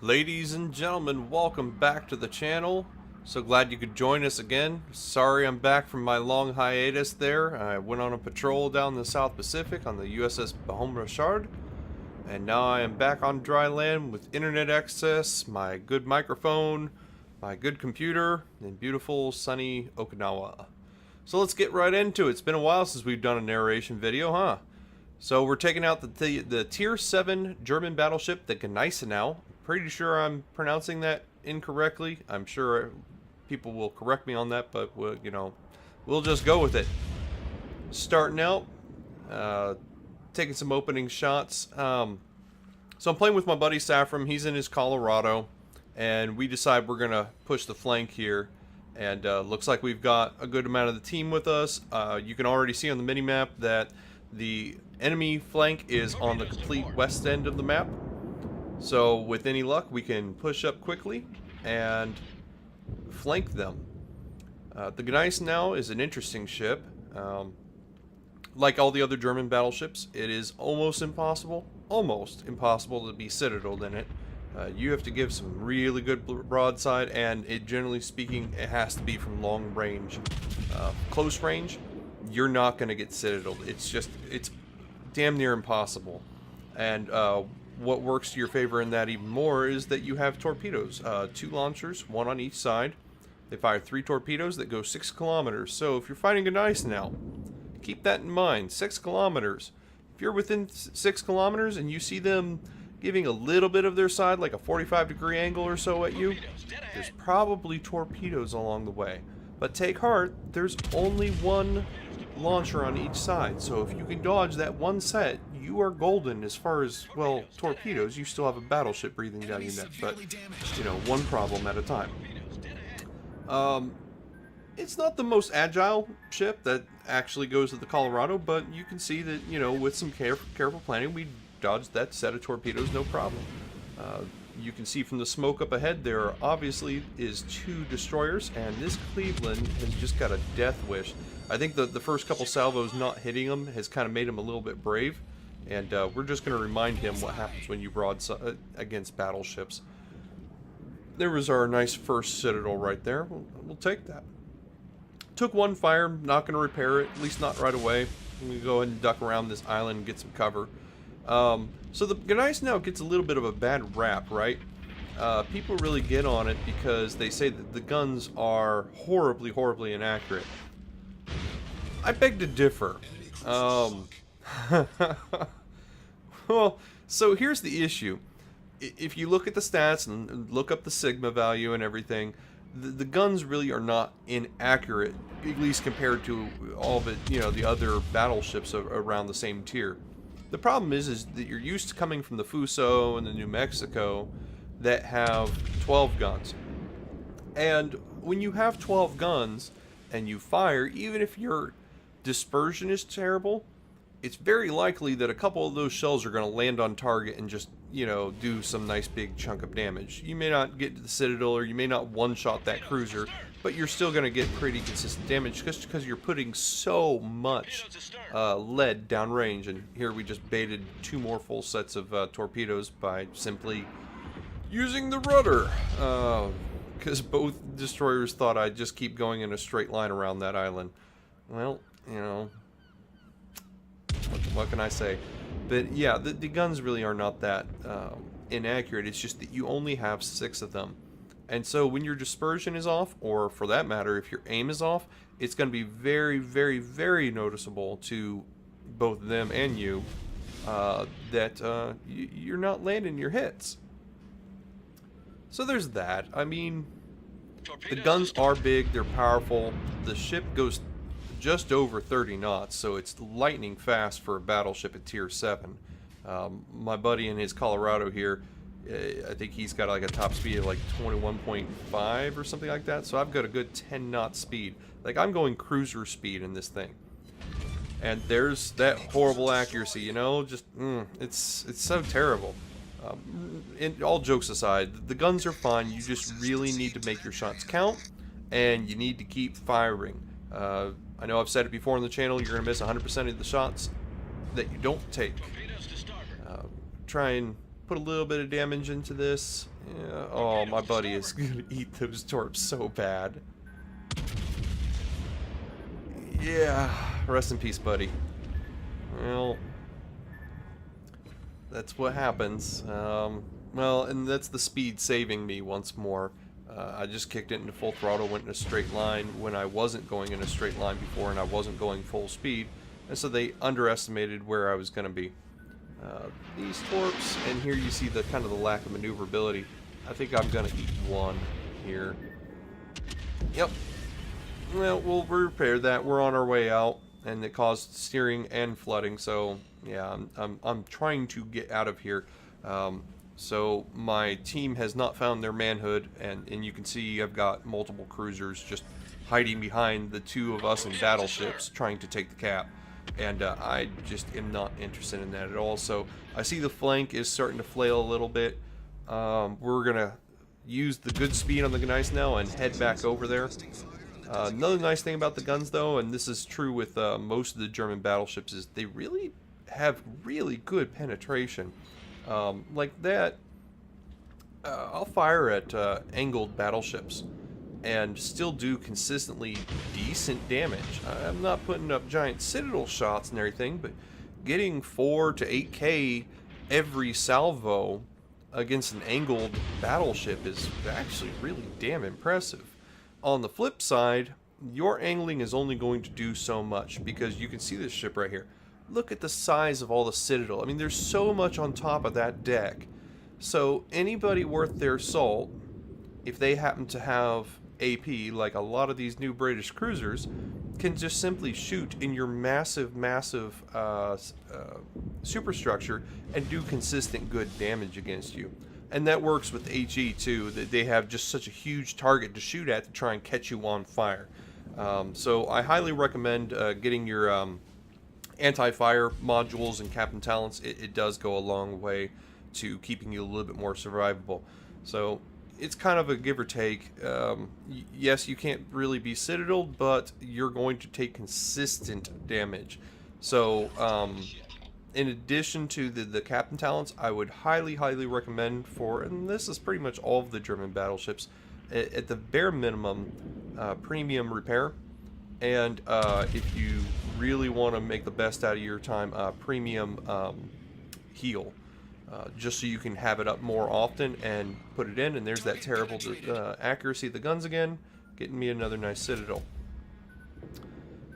Ladies and gentlemen, welcome back to the channel. So glad you could join us again. Sorry I'm back from my long hiatus there. I went on a patrol down the South Pacific on the USS Richard, and now I am back on dry land with internet access, my good microphone, my good computer, in beautiful sunny Okinawa. So let's get right into it. It's been a while since we've done a narration video, huh? So we're taking out the Tier 7 German battleship, the Gneisenau. Pretty sure I'm pronouncing that incorrectly. I'm sure people will correct me on that, but we'll just go with it. Starting out, taking some opening shots. So I'm playing with my buddy Saffron. He's in his Colorado, and we decide we're gonna push the flank here. And looks like we've got a good amount of the team with us. You can already see on the mini-map that the enemy flank is on the complete west end of the map. So with any luck, we can push up quickly and flank them. The Gneisenau is an interesting ship. Like all the other German battleships, it is almost impossible to be citadeled in it. You have to give some really good broadside, and generally speaking, it has to be from long range. Close range, you're not going to get citadeled. It's damn near impossible. And what works to your favor in that even more is that you have torpedoes. 2 launchers, 1 on each side. They fire 3 torpedoes that go 6 kilometers. So if you're fighting a Gneisenau, keep that in mind. 6 kilometers. If you're within 6 kilometers and you see them giving a little bit of their side, like a 45-degree angle or so at you, there's probably torpedoes along the way. But take heart, there's only 1 launcher on each side, so if you can dodge that 1 set, you are golden as far as, well, torpedoes. You still have a battleship breathing down your neck, but, one problem at a time. It's not the most agile ship that actually goes to the Colorado, but you can see that, with some careful planning, we dodged that set of torpedoes no problem. You can see from the smoke up ahead there obviously is 2 destroyers, and this Cleveland has just got a death wish. I think the first couple salvos not hitting him has kind of made him a little bit brave, and we're just going to remind him what happens when you broadside against battleships. There was our nice first citadel right there. We'll take that. Took 1 fire, not going to repair it, at least not right away. I'm going to go ahead and duck around this island and get some cover. So the Gneisenau gets a little bit of a bad rap, right? People really get on it because they say that the guns are horribly, horribly inaccurate. I beg to differ. Well, so here's the issue. If you look at the stats and look up the sigma value and everything, the guns really are not inaccurate, at least compared to all of it, the other battleships around the same tier. The problem is that you're used to coming from the Fuso and the New Mexico that have 12 guns. And when you have 12 guns and you fire, even if your dispersion is terrible, it's very likely that a couple of those shells are going to land on target and just, do some nice big chunk of damage. You may not get to the Citadel, or you may not one-shot that cruiser, but you're still going to get pretty consistent damage just because you're putting so much lead downrange. And here we just baited 2 more full sets of torpedoes by simply using the rudder. Because both destroyers thought I'd just keep going in a straight line around that island. Well, what can I say? But yeah, the guns really are not that inaccurate. It's just that you only have 6 of them. And so when your dispersion is off, or for that matter, if your aim is off, it's going to be very, very, very noticeable to both them and you that you're not landing your hits. So there's that. I mean, the guns are big, they're powerful. The ship goes just over 30 knots, so it's lightning fast for a battleship at Tier 7. My buddy in his Colorado here, I think he's got like a top speed of like 21.5 or something like that, so I've got a good 10 knot speed. Like, I'm going cruiser speed in this thing. And there's that horrible accuracy, just, it's so terrible. And all jokes aside, the guns are fine, you just really need to make your shots count, and you need to keep firing. I know I've said it before on the channel, you're going to miss 100% of the shots that you don't take. Try and put a little bit of damage into this. Yeah. Oh, my buddy is gonna eat those torps so bad. Yeah, rest in peace, buddy. Well, that's what happens. Well, and that's the speed saving me once more. I just kicked it into full throttle, went in a straight line when I wasn't going in a straight line before, and I wasn't going full speed, and so they underestimated where I was going to be. These torps, and here you see the kind of the lack of maneuverability. I think I'm going to eat one here. Yep. Well, we'll repair that. We're on our way out, and it caused steering and flooding. So yeah, I'm trying to get out of here. So my team has not found their manhood, and you can see I've got multiple cruisers just hiding behind the two of us in battleships trying to take the cap. And I just am not interested in that at all. So I see the flank is starting to flail a little bit. We're going to use the good speed on the Gneisenau and head back over there. Another nice thing about the guns, though, and this is true with most of the German battleships, is they really have really good penetration. Like that, I'll fire at angled battleships and still do consistently decent damage. I'm not putting up giant citadel shots and everything, but getting 4 to 8K every salvo against an angled battleship is actually really damn impressive. On the flip side, your angling is only going to do so much, because you can see this ship right here. Look at the size of all the citadel. I mean, there's so much on top of that deck. So anybody worth their salt, if they happen to have AP, like a lot of these new British cruisers, can just simply shoot in your massive superstructure and do consistent good damage against you. And that works with HE too, that they have just such a huge target to shoot at to try and catch you on fire. So I highly recommend getting your anti-fire modules and Captain Talents. It does go a long way to keeping you a little bit more survivable. So it's kind of a give or take. Yes, you can't really be citadeled, but you're going to take consistent damage. So in addition to the Captain Talents, I would highly recommend for, and this is pretty much all of the German battleships, at the bare minimum, premium repair, and if you really want to make the best out of your time, premium heal, just so you can have it up more often and put it in. And there's that terrible accuracy of the guns again, getting me another nice citadel.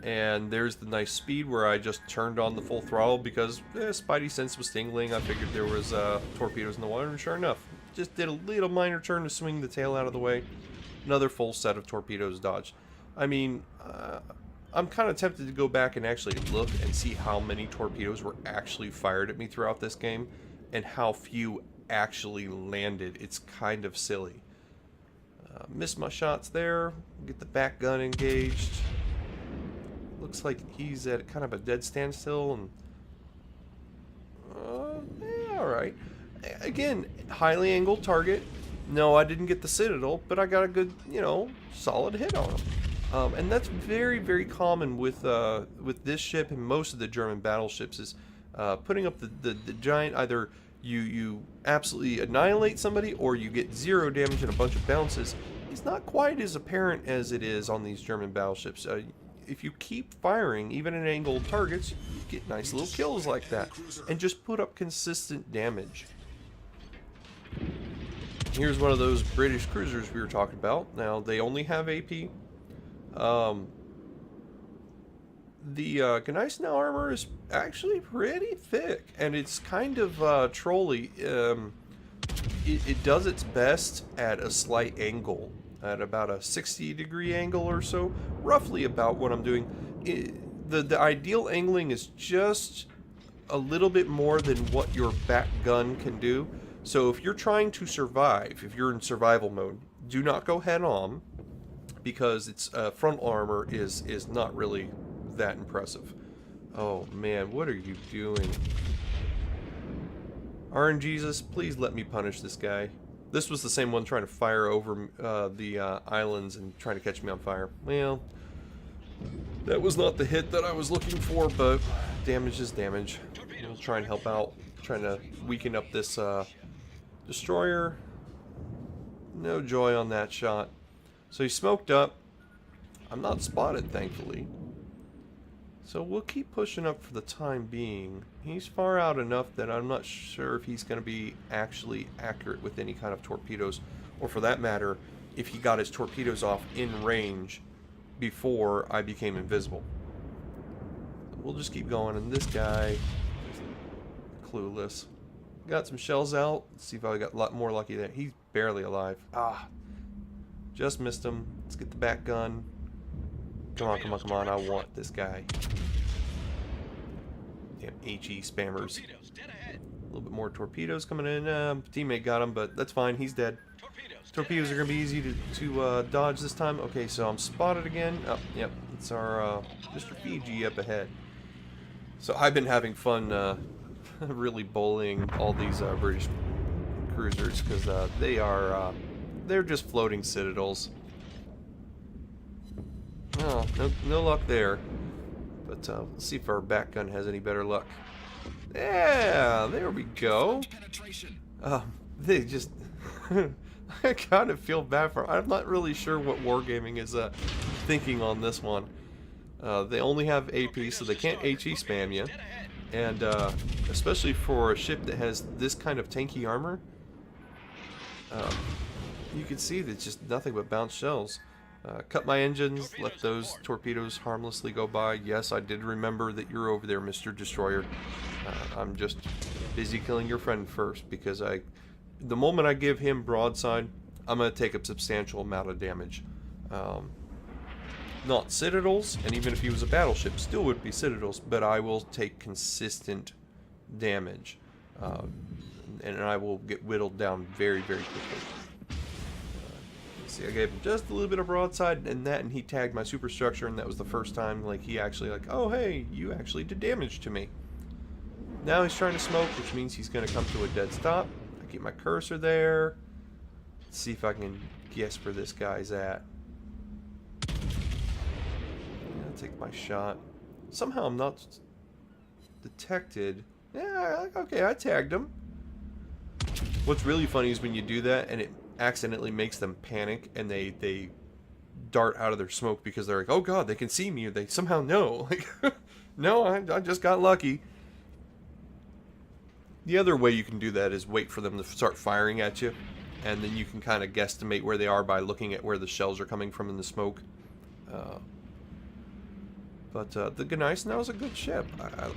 And there's the nice speed where I just turned on the full throttle because Spidey sense was tingling. I figured there was torpedoes in the water, and sure enough, just did a little minor turn to swing the tail out of the way. Another full set of torpedoes dodged. I mean, I'm kind of tempted to go back and actually look and see how many torpedoes were actually fired at me throughout this game and how few actually landed. It's kind of silly. Missed my shots there. Get the back gun engaged. Looks like he's at kind of a dead standstill, and yeah, alright. Again, highly angled target. No, I didn't get the citadel, but I got a good, solid hit on him. And that's very common with this ship and most of the German battleships, is putting up the giant, either you absolutely annihilate somebody or you get 0 damage and a bunch of bounces. It's not quite as apparent as it is on these German battleships. If you keep firing, even at angled targets, you get nice little kills like that, and just put up consistent damage. Here's one of those British cruisers we were talking about. Now, they only have AP. The Gneisenau armor is actually pretty thick, and it's kind of trolly. It does its best at a slight angle, at about a 60-degree angle or so, roughly about what I'm doing. The ideal angling is just a little bit more than what your back gun can do. So if you're trying to survive, if you're in survival mode, do not go head on, because its front armor is not really that impressive. Oh man, what are you doing? RNGesus, please let me punish this guy. This was the same one trying to fire over the islands and trying to catch me on fire. Well, that was not the hit that I was looking for, but damage is damage. We'll try and help out. Trying to weaken up this destroyer. No joy on that shot. So he's smoked up. I'm not spotted, thankfully. So we'll keep pushing up for the time being. He's far out enough that I'm not sure if he's going to be actually accurate with any kind of torpedoes. Or for that matter, if he got his torpedoes off in range before I became invisible. We'll just keep going. And this guy, clueless. Got some shells out. Let's see if I got a lot more lucky there. He's barely alive. Ah, just missed him. Let's get the back gun. Come on, come on, come on. I want this guy. Damn HE spammers. A little bit more torpedoes coming in. Teammate got him, but that's fine. He's dead. Torpedoes are going to be easy to dodge this time. Okay, so I'm spotted again. Oh, yep. It's our Mr. Fiji up ahead. So I've been having fun really bullying all these British cruisers because they're just floating citadels. Oh, no luck there. But let's see if our back gun has any better luck. Yeah, there we go. They just... I kind of feel bad for... I'm not really sure what Wargaming is thinking on this one. They only have AP, so they can't HE spam you. And especially for a ship that has this kind of tanky armor, you can see that it's just nothing but bounced shells. Cut my engines, let those torpedoes harmlessly go by. Yes, I did remember that you're over there, Mr. Destroyer. I'm just busy killing your friend first, because the moment I give him broadside, I'm going to take a substantial amount of damage. Not citadels, and even if he was a battleship, still would be citadels, but I will take consistent damage. And I will get whittled down very, very quickly. See, I gave him just a little bit of broadside and he tagged my superstructure, and that was the first time like he actually like, oh hey, you actually did damage to me. Now he's trying to smoke, which means he's going to come to a dead stop. I keep my cursor there. Let's see if I can guess where this guy's at. I'll take my shot. Somehow I'm not detected. Yeah, okay, I tagged him. What's really funny is when you do that and it accidentally makes them panic and they dart out of their smoke because they're like, oh god, they can see me, or they somehow know. Like, no, I just got lucky. The other way you can do that is wait for them to start firing at you, and then you can kind of guesstimate where they are by looking at where the shells are coming from in the smoke. But the Gneisenau is a good ship.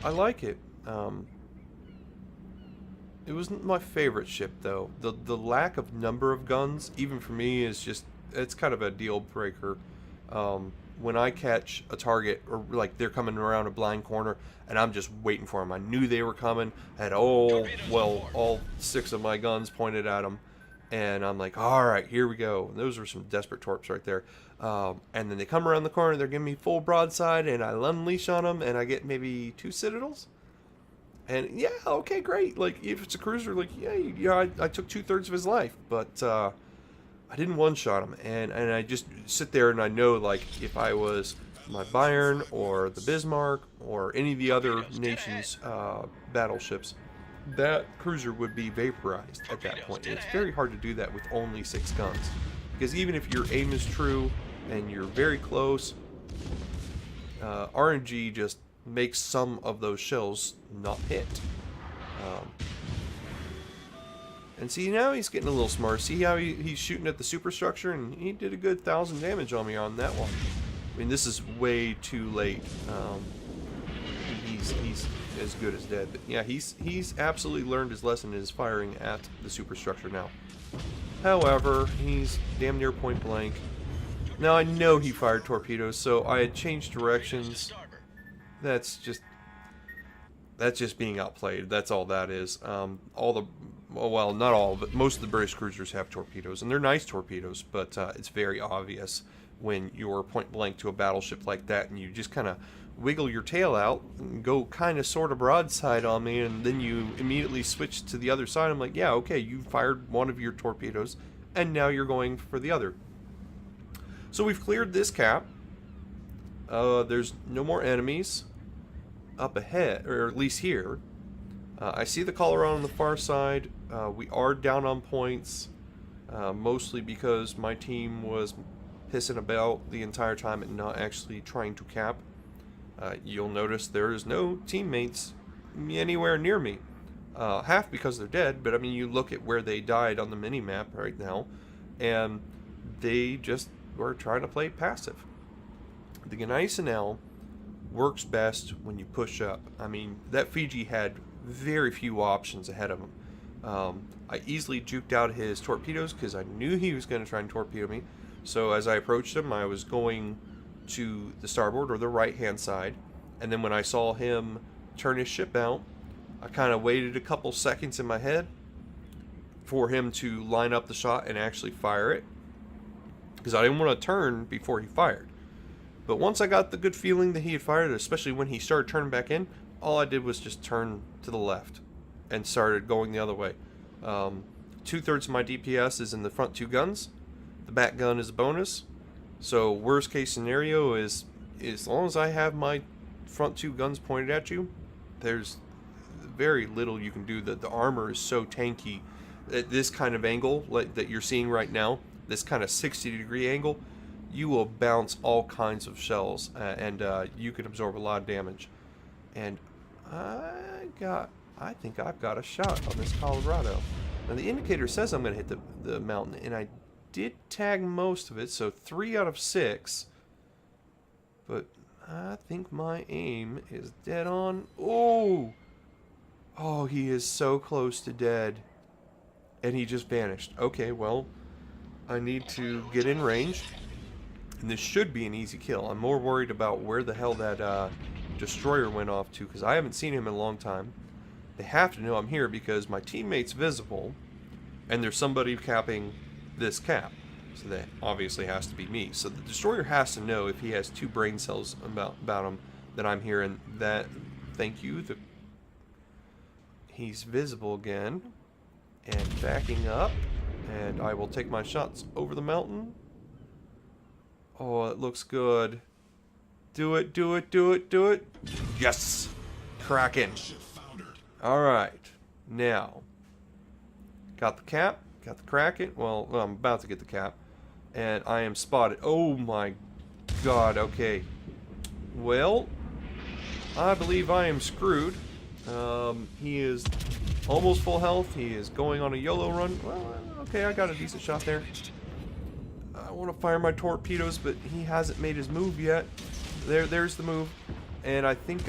I like it. It wasn't my favorite ship, though. The lack of number of guns, even for me, is just... it's kind of a deal breaker. When I catch a target, or like they're coming around a blind corner, and I'm just waiting for them. I knew they were coming. I had all 6 of my guns pointed at them. And I'm like, alright, here we go. And those are some desperate torps right there. And then they come around the corner, they're giving me full broadside, and I unleash on them, and I get maybe 2 citadels. And yeah, okay, great. Like, if it's a cruiser, like, yeah, I took 2/3 of his life, but I didn't one-shot him. And I just sit there and I know, like, if I was my Bayern or the Bismarck or any of the other nations' battleships, that cruiser would be vaporized at that point. And it's very hard to do that with only 6 guns, because even if your aim is true and you're very close, RNG just makes some of those shells not hit. And see, now he's getting a little smart. See how he's shooting at the superstructure, and he did a good 1,000 damage on me on that one. I mean, this is way too late. He's as good as dead. But yeah, he's absolutely learned his lesson and is firing at the superstructure now. However, he's damn near point blank. Now I know he fired torpedoes, so I had changed directions. That's just being outplayed. That's all that is. Well, not all, but most of the British cruisers have torpedoes, and they're nice torpedoes, but it's very obvious when you're point blank to a battleship like that, and you just kind of wiggle your tail out and go kind of sort of broadside on me, and then you immediately switch to the other side. I'm like, yeah, okay, you fired one of your torpedoes, and now you're going for the other. So we've cleared this cap. There's no more enemies up ahead, or at least here. I see the Colorado on the far side. We are down on points, mostly because my team was pissing about the entire time and not actually trying to cap. You'll notice there is no teammates anywhere near me. Half because they're dead, but I mean, you look at where they died on the mini-map right now, and they just were trying to play passive. The Gneisenau works best when you push up. I mean, that Fiji had very few options ahead of him. I easily juked out his torpedoes because I knew he was going to try and torpedo me. So as I approached him, I was going to the starboard or the right hand side, and then when I saw him turn his ship out, I kind of waited a couple seconds in my head for him to line up the shot and actually fire it, because I didn't want to turn before he fired. But once I got the good feeling that he had fired, especially when he started turning back in, all I did was just turn to the left and started going the other way. 2/3 of my DPS is in the front two guns. The back gun is a bonus. So worst case scenario is, as long as I have my front two guns pointed at you, there's very little you can do. The armor is so tanky at this kind of angle like that you're seeing right now, this kind of 60-degree angle, you will bounce all kinds of shells, and you can absorb a lot of damage. And I think I've got a shot on this Colorado. Now the indicator says I'm going to hit the mountain, and I did tag most of it, so 3 out of 6. But I think my aim is dead on. Oh! Oh, he is so close to dead. And he just vanished. Okay, well, I need to get in range. And this should be an easy kill. I'm more worried about where the hell that destroyer went off to, because I haven't seen him in a long time. They have to know I'm here because my teammate's visible, and there's somebody capping this cap. So that obviously has to be me. So the destroyer has to know, if he has 2 brain cells about him, that I'm here, and that, thank you, he's visible again. And backing up, and I will take my shots over the mountain. Oh, it looks good. Do it, do it, do it, do it. Yes! Kraken. Alright. Now. Got the cap. Got the Kraken. Well, I'm about to get the cap. And I am spotted. Oh my god, okay. Well, I believe I am screwed. He is almost full health. He is going on a YOLO run. Well, okay, I got a decent shot there. I want to fire my torpedoes, but he hasn't made his move yet. There's the move. And I think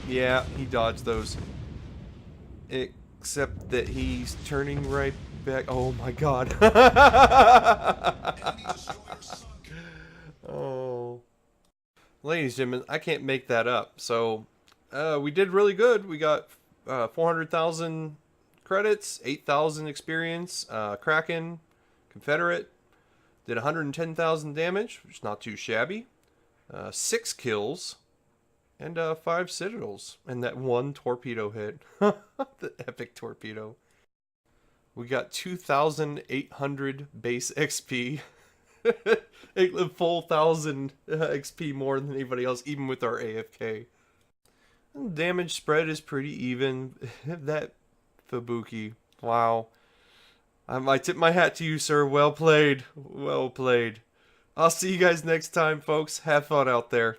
yeah, he dodged those. Except that he's turning right back. Oh my god. Oh. Ladies and gentlemen, I can't make that up. So, we did really good. We got 400,000 credits, 8,000 experience, Kraken, Confederate. Did 110,000 damage, which is not too shabby. 6 kills. And 5 citadels. And that 1 torpedo hit. The epic torpedo. We got 2,800 base XP. A full 1,000 XP more than anybody else, even with our AFK. And damage spread is pretty even. That Fubuki. Wow. I tip my hat to you, sir. Well played. Well played. I'll see you guys next time, folks. Have fun out there.